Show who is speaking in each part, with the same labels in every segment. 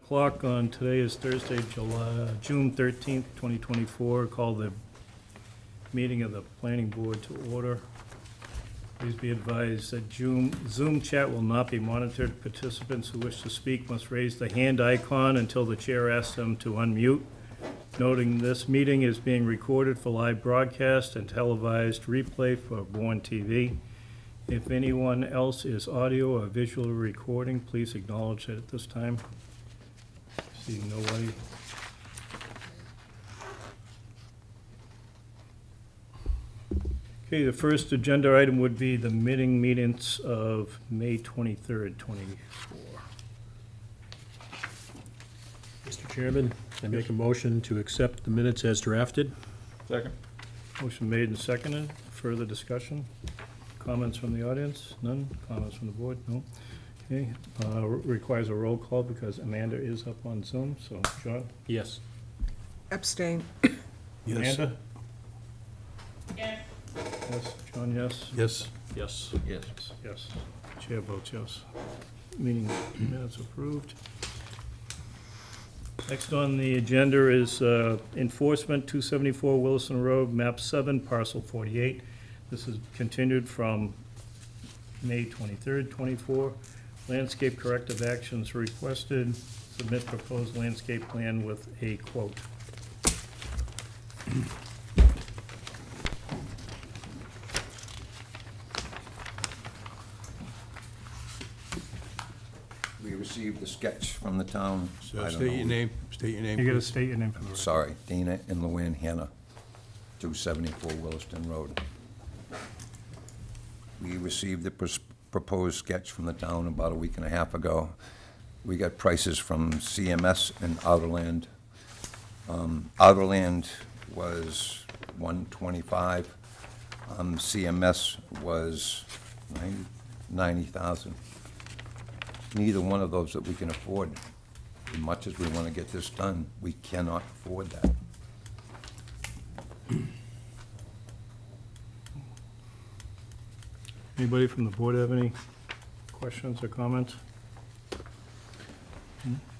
Speaker 1: o'clock on, today is Thursday, June 13th, 2024. Call the meeting of the Planning Board to order. Please be advised that Zoom chat will not be monitored. Participants who wish to speak must raise the hand icon until the chair asks them to unmute. Noting this meeting is being recorded for live broadcast and televised replay for Bourne TV. If anyone else is audio or visual recording, please acknowledge it at this time. Seeing nobody. Okay, the first agenda item would be the meeting minutes of May 23rd, 24.
Speaker 2: Mr. Chairman, I make a motion to accept the minutes as drafted.
Speaker 3: Second.
Speaker 1: Motion made and seconded. Further discussion? Comments from the audience? None? Comments from the board? No? Okay, requires a roll call because Amanda is up on Zoom, so John?
Speaker 2: Yes.
Speaker 4: Abstain.
Speaker 1: Amanda? Yes. Yes, John, yes?
Speaker 2: Yes. Yes.
Speaker 3: Yes.
Speaker 1: Yes. Chair votes yes. Meeting minutes approved. Next on the agenda is enforcement, 274 Wilson Road, map 7, parcel 48. This is continued from May 23rd, 24. Landscape corrective actions requested. Submit proposed landscape plan with a quote.
Speaker 3: We received a sketch from the town.
Speaker 2: So state your name,
Speaker 1: You gotta state your name for the record.
Speaker 3: Sorry, Dana and Luann Hanna, 274 Williston Road. We received the proposed sketch from the town about a week and a half ago. We got prices from CMS and Outerland. Outerland was $125. CMS was $90,000. Neither one of those that we can afford. As much as we want to get this done, we cannot afford that.
Speaker 1: Anybody from the board have any questions or comments?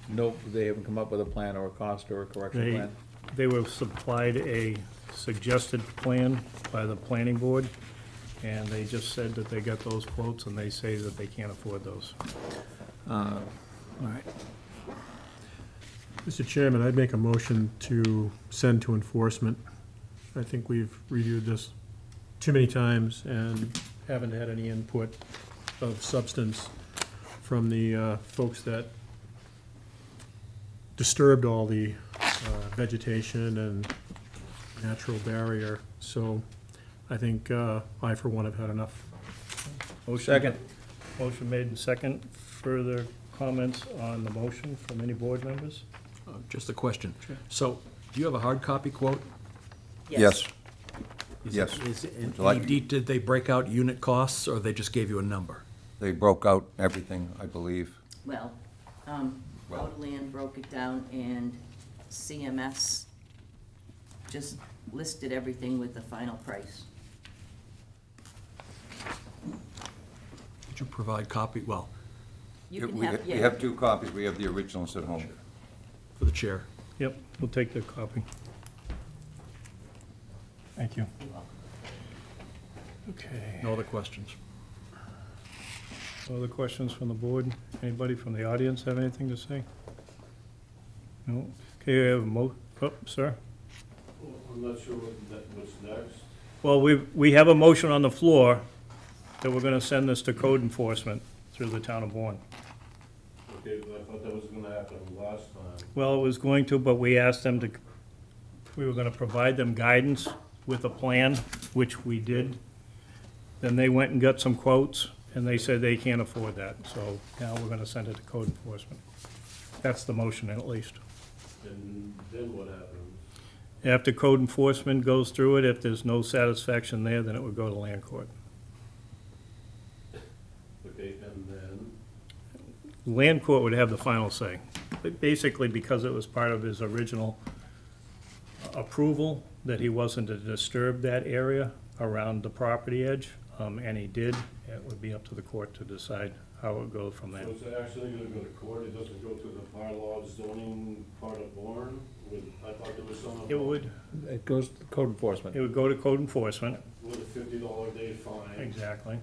Speaker 5: Nope, they haven't come up with a plan or a cost or a correction
Speaker 1: They,
Speaker 5: plan?
Speaker 1: they were supplied a suggested plan by the planning board, and they just said that they got those quotes, and they say that they can't afford those.
Speaker 5: All right.
Speaker 2: Mr. Chairman, I'd make a motion to send to enforcement. I think we've reviewed this too many times and haven't had any input of substance from the folks that disturbed all the vegetation and natural barrier. So I think I, for one, have had enough.
Speaker 1: Motion made and second. Further comments on the motion from any board members?
Speaker 6: Just a question.
Speaker 1: Sure.
Speaker 6: So, do you have a hard copy quote?
Speaker 3: Yes.
Speaker 6: Is
Speaker 3: Yes.
Speaker 6: it- is it in
Speaker 3: Would you like-
Speaker 6: any did they break out unit costs, or they just gave you a number?
Speaker 3: They broke out everything, I believe.
Speaker 7: Well,
Speaker 3: Well-
Speaker 7: Outland broke it down, and CMS just listed everything with the final price.
Speaker 6: Did you provide copy, well,
Speaker 7: You can
Speaker 3: We
Speaker 7: have,
Speaker 3: we
Speaker 7: yeah,
Speaker 3: have two copies. We have the originals at home.
Speaker 6: for the chair?
Speaker 1: Yep, we'll take the copy. Thank you. Okay.
Speaker 6: No other questions?
Speaker 1: Other questions from the board? Anybody from the audience have anything to say? No? Okay, we have a sir?
Speaker 8: I'm not sure what's next.
Speaker 1: Well, we have a motion on the floor that we're gonna send this to code enforcement through the town of Bourne.
Speaker 8: Okay, but I thought that was gonna happen last time.
Speaker 1: Well, it was going to, but we asked them to, we were gonna provide them guidance with a plan, which we did. Then they went and got some quotes, and they said they can't afford that, so now we're gonna send it to code enforcement. That's the motion at least.
Speaker 8: And then what happens?
Speaker 1: After code enforcement goes through it, if there's no satisfaction there, then it would go to land court.
Speaker 8: Okay, and then,
Speaker 1: Land court would have the final say. But basically, because it was part of his original approval, that he wasn't to disturb that area around the property edge, and he did, It would be up to the court to decide how it would go from there.
Speaker 8: So it's actually gonna go to court, it doesn't go to the bylaw zoning part of Bourne? I thought there was some.
Speaker 1: It would,
Speaker 5: It goes to code enforcement.
Speaker 1: it would go to code enforcement,
Speaker 8: With a $50 a day fine.
Speaker 1: exactly.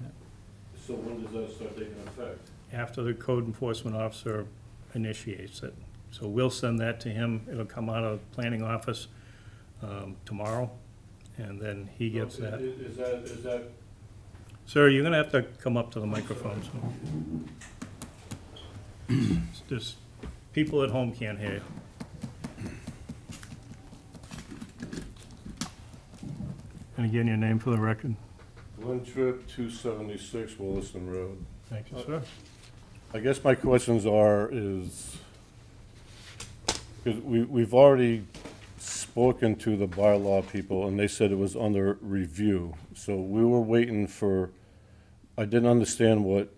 Speaker 8: So when does that start taking effect?
Speaker 1: After the code enforcement officer initiates it. So we'll send that to him, it'll come out of planning office tomorrow, and then he gets that.
Speaker 8: Is that,
Speaker 1: Sir, you're gonna have to come up to the microphone. It's just, people at home can't hear you. And again, your name for the record.
Speaker 8: Trip 276 Williston Road.
Speaker 1: Thank you, sir.
Speaker 8: I guess my questions because we've already spoken to the bylaw people, and they said it was under review. So we were waiting for, I didn't understand what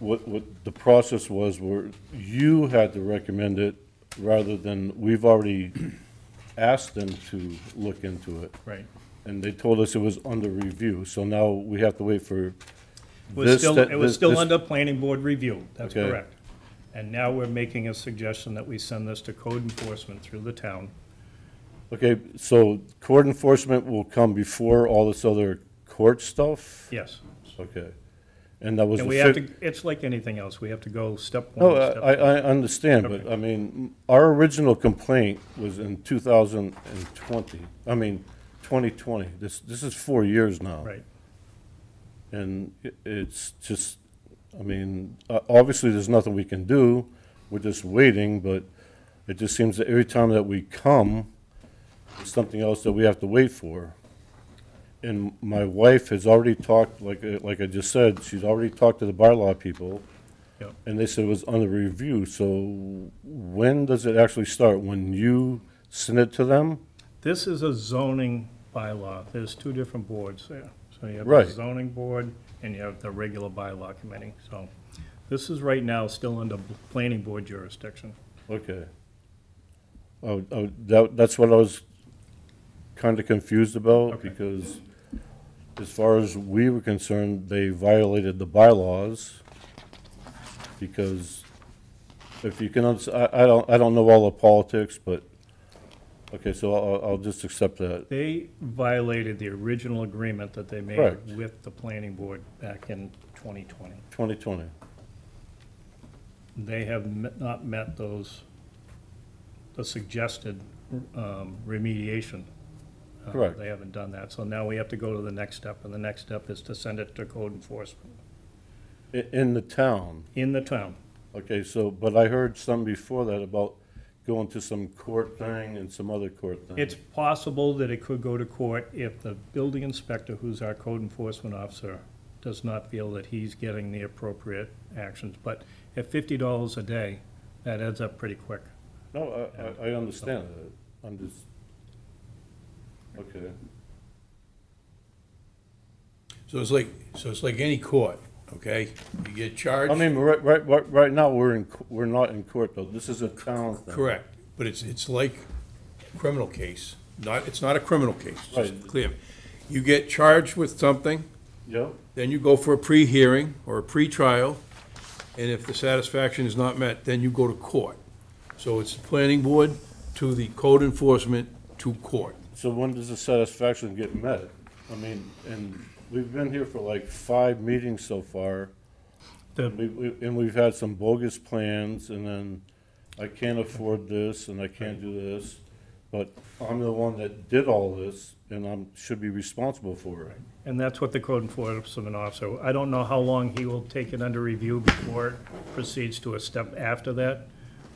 Speaker 8: the process was, where you had to recommend it rather than, we've already asked them to look into it.
Speaker 1: Right.
Speaker 8: And they told us it was under review, so now we have to wait for
Speaker 1: It was
Speaker 8: this.
Speaker 1: still,
Speaker 8: that-
Speaker 1: it was
Speaker 8: this-
Speaker 1: still
Speaker 8: this-
Speaker 1: under planning board review, that's
Speaker 8: Okay.
Speaker 1: correct. And now we're making a suggestion that we send this to code enforcement through the town.
Speaker 8: Okay, so court enforcement will come before all this other court stuff?
Speaker 1: Yes.
Speaker 8: Okay. And that was
Speaker 1: And
Speaker 8: the
Speaker 1: we have
Speaker 8: fif-
Speaker 1: to, it's like anything else, we have to go step
Speaker 8: No,
Speaker 1: one, step
Speaker 8: I understand, but
Speaker 1: Okay.
Speaker 8: I mean, our original complaint was in 2020, 2020. This is 4 years now.
Speaker 1: Right.
Speaker 8: And it's just, obviously, there's nothing we can do. We're just waiting, but it just seems that every time that we come, there's something else that we have to wait for. And my wife has already talked, like I just said, she's already talked to the bylaw people,
Speaker 1: Yep.
Speaker 8: and they said it was under review. So when does it actually start? When you send it to them?
Speaker 1: This is a zoning bylaw, there's two different boards there. So you have
Speaker 8: Right.
Speaker 1: the zoning board and you have the regular bylaw committee. So this is right now still under planning board jurisdiction.
Speaker 8: Okay. That's what I was kind of confused about,
Speaker 1: Okay.
Speaker 8: because as far as we were concerned, they violated the bylaws. Because if you can, I don't know all the politics, but, okay, so I'll just accept that.
Speaker 1: They violated the original agreement that they made
Speaker 8: Correct.
Speaker 1: with the planning board back in 2020.
Speaker 8: 2020.
Speaker 1: They have not met the suggested remediation.
Speaker 8: Correct.
Speaker 1: They haven't done that, so now we have to go to the next step, and the next step is to send it to code enforcement
Speaker 8: In the town.
Speaker 1: in the town.
Speaker 8: Okay, so, but I heard some before that about going to some court thing and some other court thing.
Speaker 1: It's possible that it could go to court if the building inspector, who's our code enforcement officer, does not feel that he's getting the appropriate actions. But at $50 a day, that adds up pretty quick.
Speaker 8: No, I understand that. I'm just, okay.
Speaker 4: So it's like any court, okay? You get charged.
Speaker 8: I mean, right now, we're not in court, though. This is a town thing.
Speaker 4: Correct, but it's like a criminal case, it's not a criminal case, just
Speaker 8: Right.
Speaker 4: clear. You get charged with something,
Speaker 8: Yep,
Speaker 4: then you go for a pre-hearing or a pre-trial, and if the satisfaction is not met, then you go to court. So it's the planning board to the code enforcement to court.
Speaker 8: so when does the satisfaction get met? I mean, and we've been here for like 5 meetings so far,
Speaker 1: The-
Speaker 8: and we've had some bogus plans, and then I can't afford this, and I can't do this, but I'm the one that did all this, and should be responsible for it.
Speaker 1: And that's what the code enforcement officer, I don't know how long he will take it under review before it proceeds to a step after that.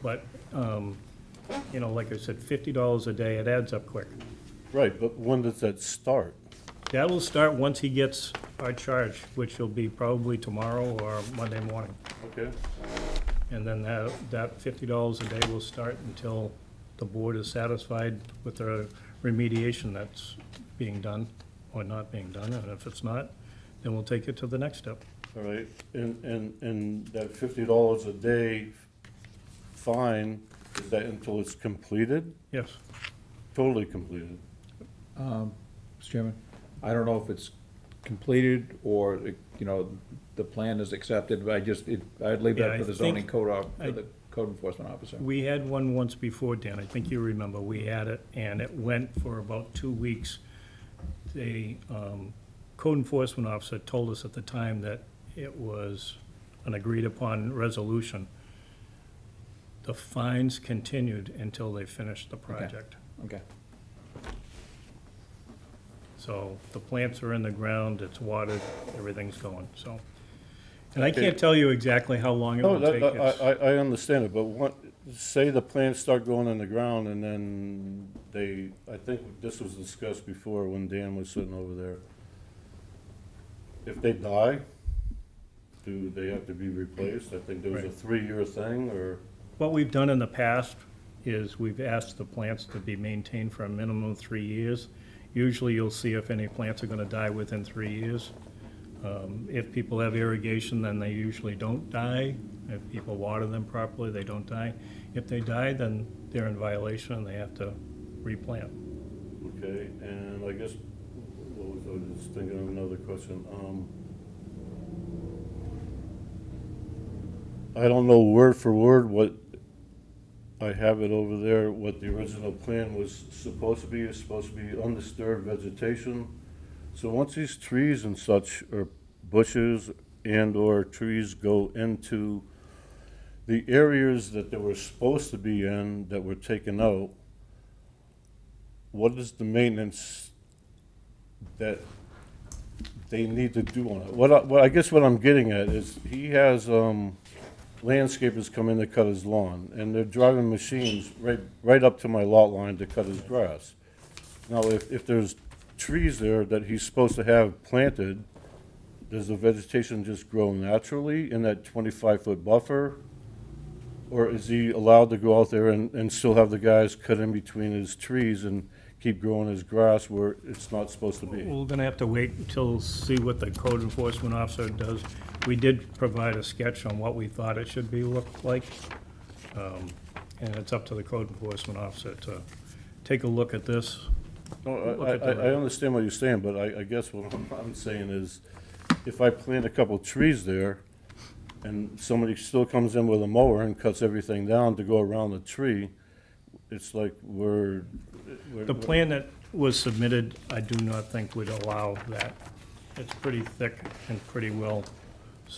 Speaker 1: But, like I said, $50 a day, it adds up quick.
Speaker 8: Right, but when does that start?
Speaker 1: That will start once he gets our charge, which will be probably tomorrow or Monday morning.
Speaker 8: Okay.
Speaker 1: And then that $50 a day will start until the board is satisfied with the remediation that's being done or not being done. And if it's not, then we'll take it to the next step.
Speaker 8: All right, and that $50 a day fine, is that until it's completed?
Speaker 1: Yes.
Speaker 8: Totally completed?
Speaker 5: Mr. Chairman, I don't know if it's completed, or, you know, the plan is accepted? I'd leave
Speaker 1: Yeah,
Speaker 5: that
Speaker 1: I
Speaker 5: for the zoning
Speaker 1: think-
Speaker 5: code, for the code enforcement officer.
Speaker 1: We had one once before, Dan, I think you remember, we had it, and it went for about 2 weeks. The code enforcement officer told us at the time that it was an agreed-upon resolution. The fines continued until they finished the project.
Speaker 5: Okay.
Speaker 1: So the plants are in the ground, it's watered, everything's going, so. And I can't tell you exactly how long it
Speaker 8: No,
Speaker 1: will take. It's-
Speaker 8: I understand it, but say the plants start going in the ground and then I think this was discussed before when Dan was sitting over there. If they die, do they have to be replaced? I think there was a
Speaker 1: Right.
Speaker 8: 3-year thing, or,
Speaker 1: What we've done in the past is we've asked the plants to be maintained for a minimum of 3 years. Usually you'll see if any plants are gonna die within 3 years. If people have irrigation, then they usually don't die. If people water them properly, they don't die. If they die, then they're in violation and they have to replant.
Speaker 8: okay, and I guess, I was just thinking of another question. I don't know word for word what, I have it over there, what the original plan was supposed to be. It's supposed to be undisturbed vegetation. So once these trees and such, or bushes and/or trees go into the areas that they were supposed to be in, that were taken out, what is the maintenance that they need to do on it? What I guess what I'm getting at is, he has landscapers come in to cut his lawn, and they're driving machines right up to my lot line to cut his grass. Now, if there's trees there that he's supposed to have planted, does the vegetation just grow naturally in that 25-foot buffer? Or is he allowed to go out there and still have the guys cut in between his trees and keep growing his grass where it's not supposed to be?
Speaker 1: We're gonna have to wait until, see what the code enforcement officer does. We did provide a sketch on what we thought it should look like. And it's up to the code enforcement officer to take a look at this.
Speaker 8: No,
Speaker 1: Look at the-
Speaker 8: I understand what you're saying, but I guess what I'm saying is, if I plant a couple trees there, and somebody still comes in with a mower and cuts everything down to go around the tree, it's like
Speaker 1: The plan that was submitted, I do not think would allow that. It's pretty thick and pretty well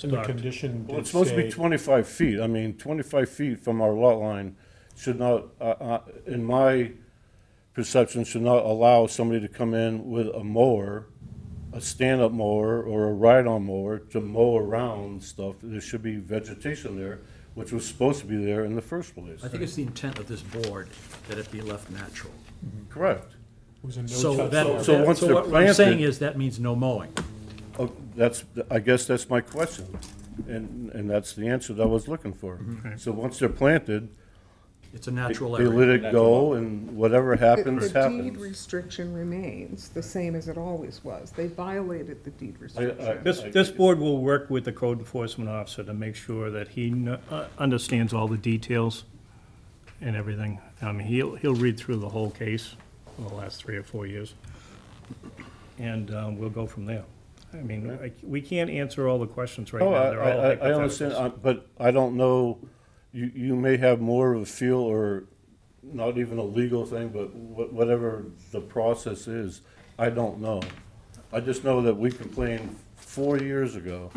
Speaker 2: And the
Speaker 1: stocked.
Speaker 2: condition
Speaker 8: Well,
Speaker 2: did
Speaker 8: it's supposed to be
Speaker 2: say,
Speaker 8: 25 feet. I mean, 25 feet from our lot line should not, in my perception, should not allow somebody to come in with a mower, a stand-up mower or a ride-on mower to mow around stuff. There should be vegetation there, which was supposed to be there in the first place.
Speaker 6: I think it's the intent of this board that it be left natural.
Speaker 8: Correct.
Speaker 2: it was a
Speaker 6: So
Speaker 2: no-touch
Speaker 6: that,
Speaker 2: area.
Speaker 8: So once they're
Speaker 6: what I'm saying
Speaker 8: planted-
Speaker 6: is, that means no mowing.
Speaker 8: Oh, I guess that's my question, and that's the answer that I was looking for. So once they're planted,
Speaker 6: It's a natural
Speaker 8: they let
Speaker 6: area.
Speaker 8: it go, and whatever happens,
Speaker 9: The deed
Speaker 8: happens.
Speaker 9: restriction remains the same as it always was. They violated the deed
Speaker 8: I-
Speaker 9: restriction.
Speaker 1: This board will work with the code enforcement officer to make sure that he understands all the details and everything. I mean, he'll read through the whole case for the last 3 or 4 years, and we'll go from there. I mean, we can't answer all the questions right
Speaker 8: Oh,
Speaker 1: now. They're all
Speaker 8: I understand,
Speaker 1: hypotheticals.
Speaker 8: but I don't know, you may have more of a feel, or not even a legal thing, but whatever the process is, I don't know. I just know that we complained 4 years ago.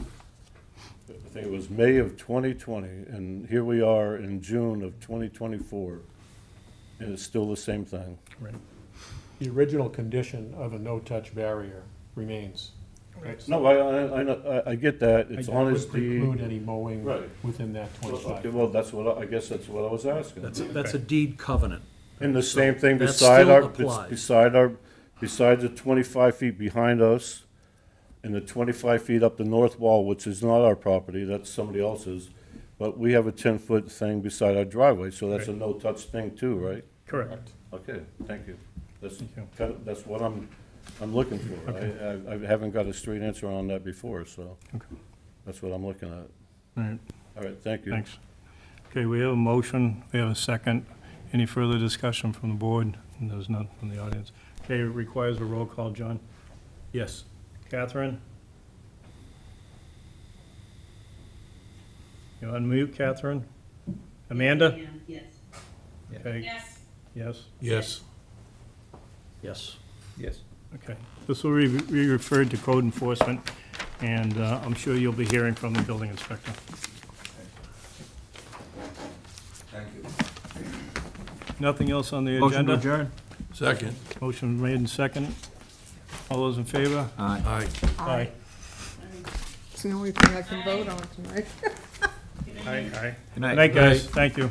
Speaker 8: I think it was May of 2020, and here we are in June of 2024, and it's still the same thing.
Speaker 1: Right.
Speaker 2: The original condition of a no-touch barrier remains.
Speaker 8: No, I get that, it's
Speaker 2: That
Speaker 8: on
Speaker 2: would
Speaker 8: his
Speaker 2: preclude
Speaker 8: deed.
Speaker 2: any mowing
Speaker 8: Right.
Speaker 2: within that
Speaker 8: Okay,
Speaker 2: 25.
Speaker 8: well, that's what, I guess that's what I was asking.
Speaker 6: That's a deed covenant.
Speaker 8: And the same thing
Speaker 6: that
Speaker 8: beside
Speaker 6: still
Speaker 8: our,
Speaker 6: applies.
Speaker 8: beside the 25 feet behind us, and the 25 feet up the north wall, which is not our property, that's somebody else's, but we have a 10-foot thing beside our driveway, so that's a
Speaker 1: Right.
Speaker 8: no-touch thing too, right?
Speaker 1: Correct.
Speaker 8: Okay, thank you. That's,
Speaker 1: Thank you.
Speaker 8: that's what I'm looking for. I haven't got a straight answer on that before, so
Speaker 1: Okay.
Speaker 8: that's what I'm looking at.
Speaker 1: All right,
Speaker 8: All right, thank you.
Speaker 1: thanks. Okay, we have a motion, we have a second. Any further discussion from the board? And there's none from the audience. Okay, it requires a roll call, John?
Speaker 6: Yes.
Speaker 1: Catherine? You unmute, Catherine? Amanda?
Speaker 10: Yes.
Speaker 1: Okay,
Speaker 10: Yes.
Speaker 1: yes,
Speaker 4: Yes.
Speaker 6: Yes.
Speaker 5: Yes.
Speaker 1: okay. This will be referred to code enforcement, and I'm sure you'll be hearing from the building inspector.
Speaker 3: Thank you.
Speaker 1: Nothing else on the
Speaker 5: Motion to
Speaker 1: agenda?
Speaker 5: adjourn?
Speaker 4: Second.
Speaker 1: Motion made and seconded. All those in favor?
Speaker 5: Aye.
Speaker 4: Aye.
Speaker 1: Aye.
Speaker 9: It's the only thing I can vote on tonight.
Speaker 1: Aye, aye.
Speaker 5: Good night.
Speaker 1: Good night, guys. Thank you.